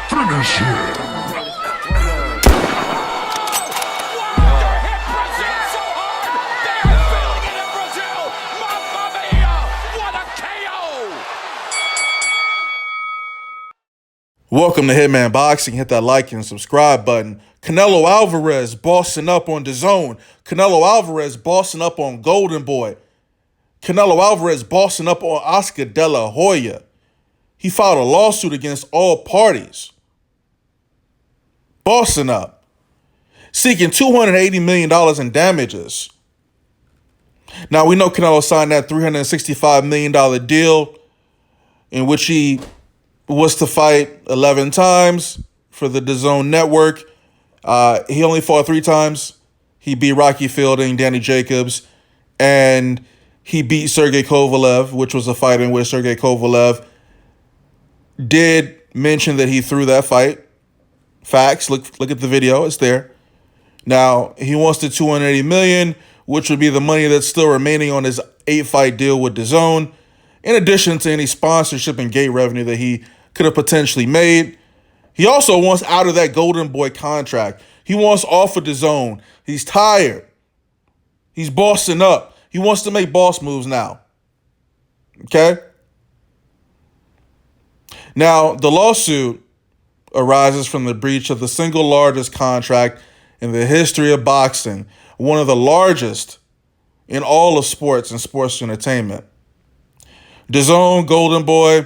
Finish him. Welcome to Hitman Boxing. Hit that like and subscribe button. Canelo Alvarez bossing up on Dazn. Canelo Alvarez bossing up on Golden Boy. Canelo Alvarez bossing up on Oscar De La Hoya. He filed a lawsuit against all parties. Bossing up. Seeking $280 million in damages. Now, we know Canelo signed that $365 million deal in which he was to fight 11 times for the Dazn network. He only fought 3 times. He beat Rocky Fielding, Danny Jacobs, and he beat Sergey Kovalev, which was a fight in which Sergey Kovalev did mention that he threw that fight. Facts. Look at the video. It's there. Now, he wants the $280 million, which would be the money that's still remaining on his 8-fight deal with Dazn, in addition to any sponsorship and gate revenue that he could have potentially made. He also wants out of that Golden Boy contract. He wants off of Dazn. He's tired. He's bossing up. He wants to make boss moves now. Okay? Now, the lawsuit arises from the breach of the single largest contract in the history of boxing, one of the largest in all of sports and sports entertainment. Dazn, Golden Boy,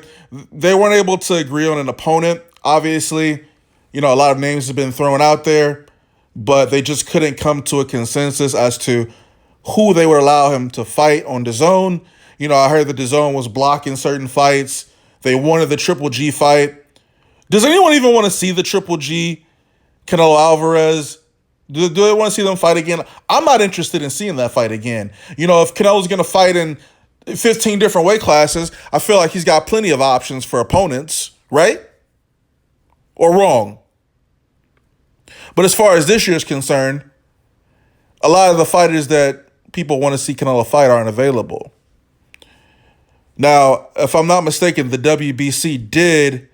they weren't able to agree on an opponent. Obviously, a lot of names have been thrown out there, but they just couldn't come to a consensus as to who they would allow him to fight on Dazn. I heard that Dazn was blocking certain fights. They wanted the Triple G fight. Does anyone even want to see the Triple G, Canelo Alvarez? Do they want to see them fight again? I'm not interested in seeing that fight again. If Canelo's going to fight in 15 different weight classes, I feel like he's got plenty of options for opponents, right? Or wrong? But as far as this year is concerned, a lot of the fighters that people want to see Canelo fight aren't available. Now, if I'm not mistaken, the WBC did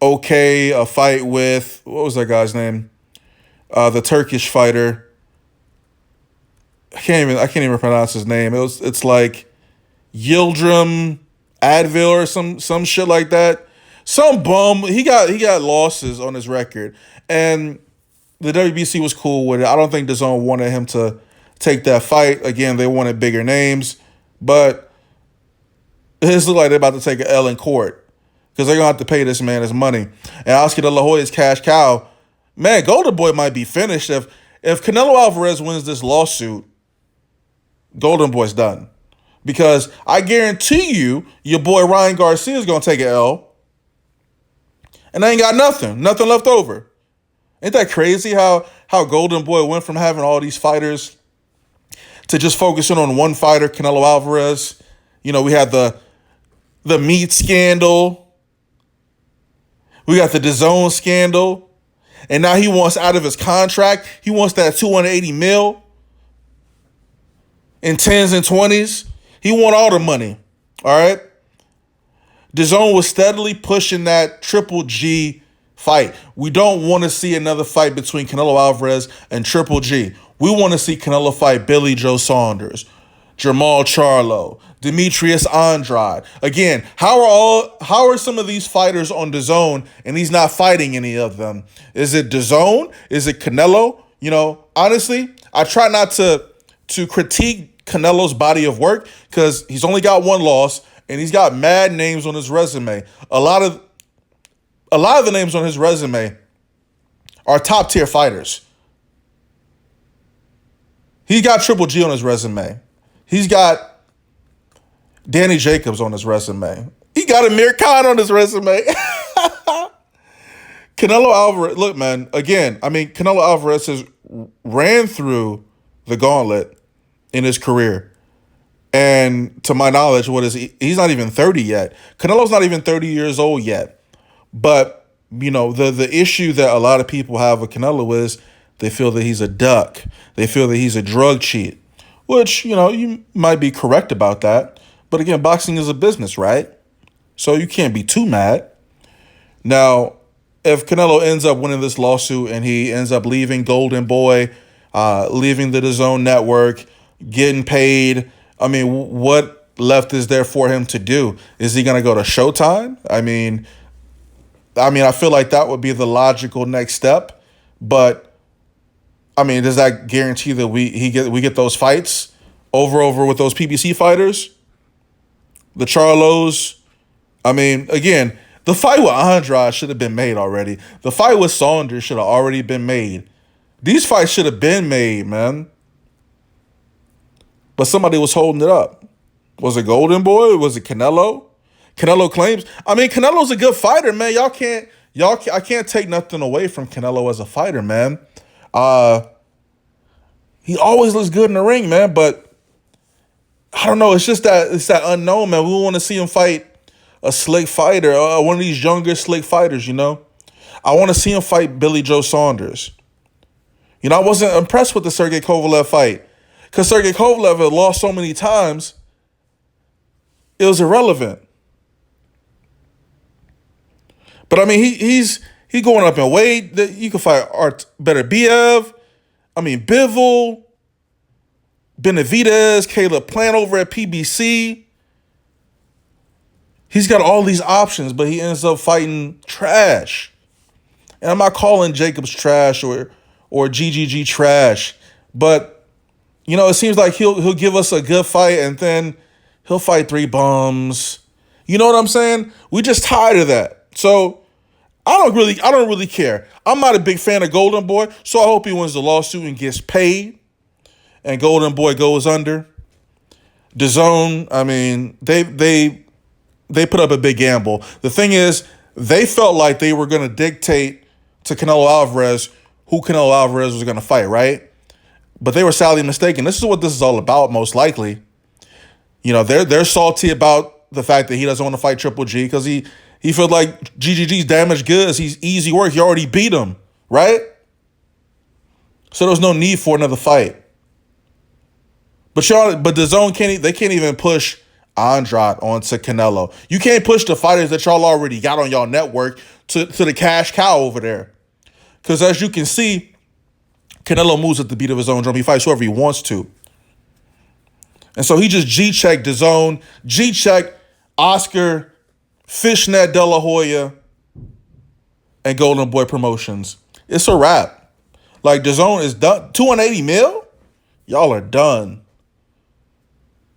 okay a fight with, what was that guy's name? The Turkish fighter. I can't even pronounce his name. It's like Yildirim Advil or some shit like that. Some bum. He got losses on his record. And the WBC was cool with it. I don't think DAZN wanted him to take that fight. Again, they wanted bigger names. But it looks like they're about to take an L in court because they're going to have to pay this man his money. And Oscar De La Hoya's cash cow, man, Golden Boy might be finished. If Canelo Alvarez wins this lawsuit, Golden Boy's done. Because I guarantee you, your boy Ryan Garcia is going to take an L. And they ain't got nothing left over. Ain't that crazy how Golden Boy went from having all these fighters to just focusing on one fighter, Canelo Alvarez? We had the meat scandal. We got the DAZN scandal. And now he wants out of his contract. He wants that $280 million in 10s and 20s. He want all the money. All right? DAZN was steadily pushing that Triple G fight. We don't want to see another fight between Canelo Alvarez and Triple G. We want to see Canelo fight Billy Joe Saunders, Jermall Charlo, Demetrius Andrade. Again, how are some of these fighters on DAZN and he's not fighting any of them? Is it DAZN? Is it Canelo? Honestly, I try not to critique Canelo's body of work because he's only got one loss and he's got mad names on his resume. A lot of the names on his resume are top tier fighters. He got Triple G on his resume. He's got Danny Jacobs on his resume. He got Amir Khan on his resume. Canelo Alvarez, look, man, again, Canelo Alvarez has ran through the gauntlet in his career. And to my knowledge, he's not even 30 yet. Canelo's not even 30 years old yet. But, the issue that a lot of people have with Canelo is they feel that he's a duck. They feel that he's a drug cheat, which, you might be correct about that. But again, boxing is a business, right? So you can't be too mad. Now, if Canelo ends up winning this lawsuit and he ends up leaving Golden Boy, leaving the DAZN network, getting paid, I mean, what left is there for him to do? Is he going to go to Showtime? I feel like that would be the logical next step. But I mean, does that guarantee that we get those fights over with those PBC fighters, the Charlos? I mean, again, the fight with Andrade should have been made already. The fight with Saunders should have already been made. These fights should have been made, man. But somebody was holding it up. Was it Golden Boy? Was it Canelo? Canelo claims. I mean, Canelo's a good fighter, man. I can't take nothing away from Canelo as a fighter, man. He always looks good in the ring, man. But I don't know. It's that unknown, man. We want to see him fight a slick fighter, one of these younger slick fighters, you know. I want to see him fight Billy Joe Saunders. You know, I wasn't impressed with the Sergey Kovalev fight because Sergey Kovalev had lost so many times. It was irrelevant. But I mean, he's going up in weight. You can fight Beterbiev. I mean, Bivol, Benavidez, Caleb Plant over at PBC. He's got all these options, but he ends up fighting trash. And I'm not calling Jacobs trash or GGG trash, but you know, it seems like he'll give us a good fight and then he'll fight three bums. You know what I'm saying? We just tired of that. So I don't really care. I'm not a big fan of Golden Boy, so I hope he wins the lawsuit and gets paid and Golden Boy goes under. DAZN, I mean, they put up a big gamble. The thing is, they felt like they were going to dictate to Canelo Alvarez who Canelo Alvarez was going to fight, right? But they were sadly mistaken. This is what this is all about, most likely. You know, they're salty about the fact that he doesn't want to fight Triple G because he feels like GGG's damaged goods. He's easy work. He already beat him, right? So there's no need for another fight. But DAZN can't even push Andrade onto Canelo. You can't push the fighters that y'all already got on y'all network to the cash cow over there. Because as you can see, Canelo moves at the beat of his own drum. He fights whoever he wants to. And so he just G-checked DAZN, G-checked Oscar, Fishnet De La Hoya, and Golden Boy Promotions. It's a wrap. Like, DAZN is done. 280 mil? Y'all are done.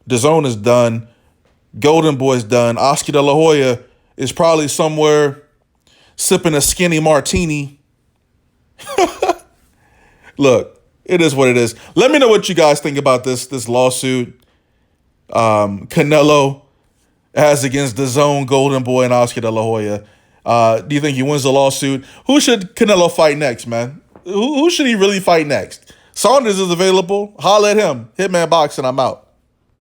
DAZN is done. Golden Boy's done. Oscar De La Hoya is probably somewhere sipping a skinny martini. Look, it is what it is. Let me know what you guys think about this lawsuit. Canelo has against DAZN, Golden Boy, and Oscar De La Hoya. Do you think he wins the lawsuit? Who should Canelo fight next, man? Who should he really fight next? Saunders is available. Holla at him. Hitman Boxing, I'm out.